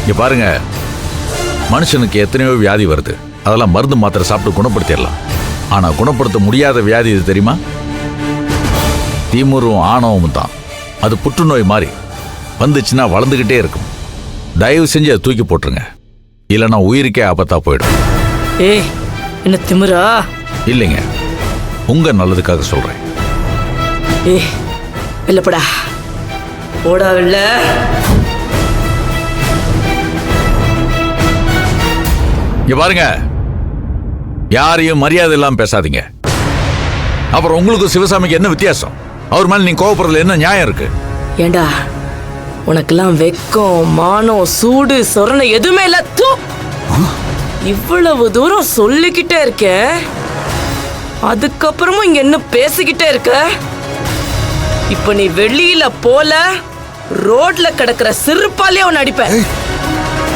இங்க பாருங்க, மனுஷனுக்கு எத்தனையோ வியாதி வருது. அதெல்லாம் மருந்து மாத்திரை சாப்பிட்டு குணப்படுத்திடலாம். ஆனா குணப்படுத்த முடியாத வியாதி இது தெரியுமா? திமிரும் ஆணவமும் தான். அது புற்றுநோய் மாதிரி வந்துச்சுன்னா வளர்ந்துகிட்டே இருக்கும். தயவு செஞ்சு அதை தூக்கி போட்டுருங்க, இல்லைன்னா உயிருக்கே ஆபத்தா போயிடும். ஏய், என்ன திமிரா? இல்லைங்க, உங்க நல்லதுக்காக சொல்றேன். ஏய், இல்லப்படா, போடா வெள்ள. இங்க பாருங்க, யாரையும் மரியாதை இல்லாம பேசாதீங்க. அப்புறம் உங்களுக்கு சிவசாமிக்கு என்ன வித்தியாசம்? அவர் மேல நீங்க கோவப்படுறதுல என்ன நியாயம் இருக்கு? ஏண்டா, உனக்கெல்லாம் வெக்கம், மானம், சூடு, சொரணை எதுவுமே இல்ல. இவ்வளவு தூரம் சொல்லிக்கிட்டே இருக்க, அதுக்கப்புறமும் இங்க என்ன பேசிக்கிட்டே இருக்க? இப்ப நீ வெளியில போல ரோட்ல கிடக்குற சிறுப்பாலே உன்னை அடிப்பேன்.